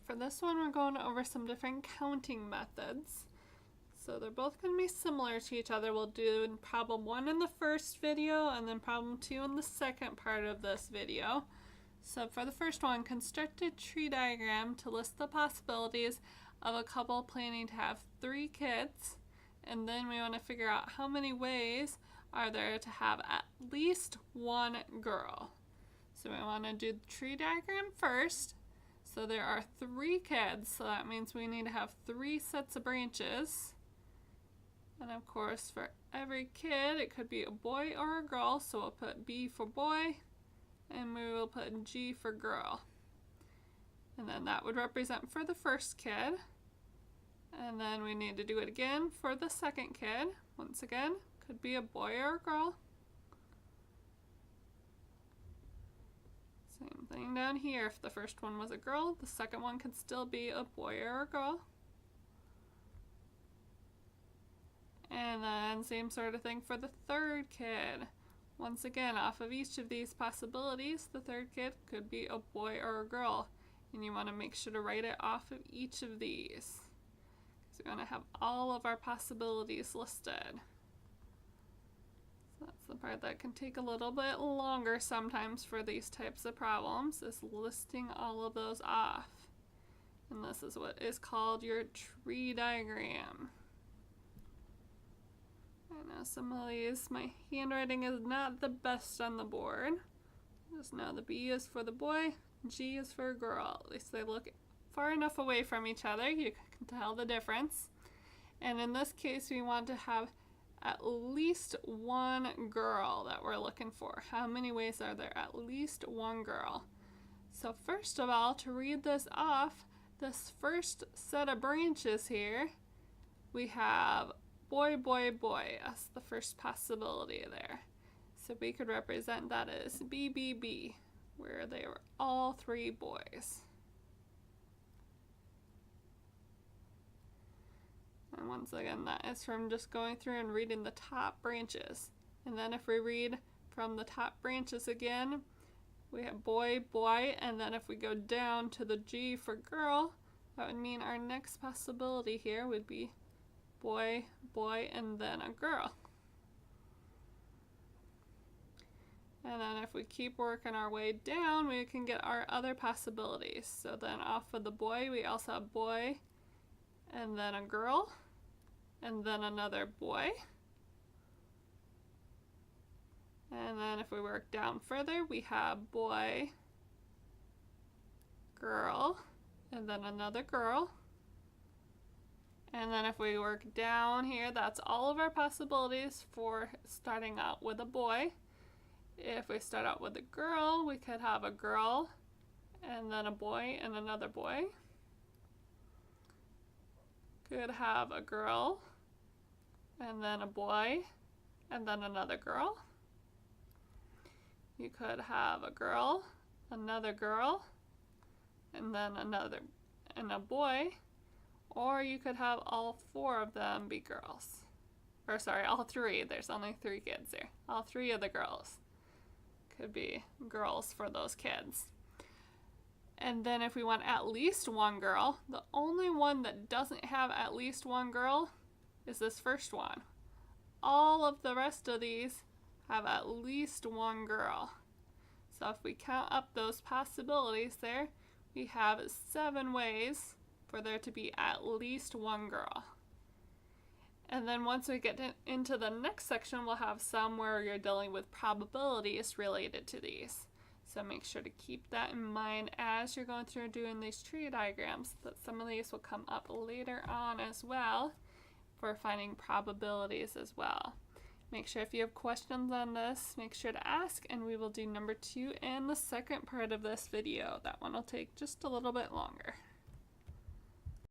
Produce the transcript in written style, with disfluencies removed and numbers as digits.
for this one we're going over some different counting methods. So they're both going to be similar to each other. We'll do problem 1 in the first video and then problem 2 in the second part of this video. So for the first one, construct a tree diagram to list the possibilities of a couple planning to have 3 kids. And then we want to figure out how many ways are there to have at least 1 girl. So we want to do the tree diagram first. So there are 3 kids, so that means we need to have 3 sets of branches. And of course, for every kid, it could be a boy or a girl, so we'll put B for boy, and we will put G for girl. And then that would represent for the first kid. And then we need to do it again for the second kid. Once again, could be a boy or a girl. Same thing down here. If the first one was a girl, the second one could still be a boy or a girl. And then same sort of thing for the third kid. Once again, off of each of these possibilities, the third kid could be a boy or a girl. And you want to make sure to write it off of each of these. So we want to have all of our possibilities listed. So that's the part that can take a little bit longer sometimes for these types of problems, is listing all of those off. And this is what is called your tree diagram. I know some of these, my handwriting is not the best on the board. Just know the B is for the boy, G is for a girl. At least they look far enough away from each other, you can tell the difference. And in this case, we want to have at least 1 girl that we're looking for. How many ways are there? At least 1 girl. So first of all, to read this off, this first set of branches here, we have boy, boy, boy as the first possibility there. So we could represent that as BBB, where they were all 3 boys. And once again, that is from just going through and reading the top branches. And then if we read from the top branches again, we have boy, boy, and then if we go down to the G for girl, that would mean our next possibility here would be boy, boy, and then a girl. And then if we keep working our way down, we can get our other possibilities. So then off of the boy, we also have boy, and then a girl, and then another boy. And then if we work down further, we have boy, girl, and then another girl. And then if we work down here, that's all of our possibilities for starting out with a boy. If we start out with a girl, we could have a girl, and then a boy, and another boy. Could have a girl, and then a boy, and then another girl. You could have a girl, another girl, and then another, and a boy. Or you could have all 4 of them be girls. Or sorry, all 3. There's only 3 kids here. All 3 of the girls could be girls for those kids. And then if we want at least 1 girl, the only one that doesn't have at least 1 girl is this first one. All of the rest of these have at least 1 girl. So if we count up those possibilities there, we have 7 ways for there to be at least 1 girl. And then once we get into the next section, we'll have some where you're dealing with probabilities related to these. So make sure to keep that in mind as you're going through doing these tree diagrams, that some of these will come up later on as well for finding probabilities as well. Make sure if you have questions on this, make sure to ask, and we will do number 2 in the second part of this video. That one will take just a little bit longer.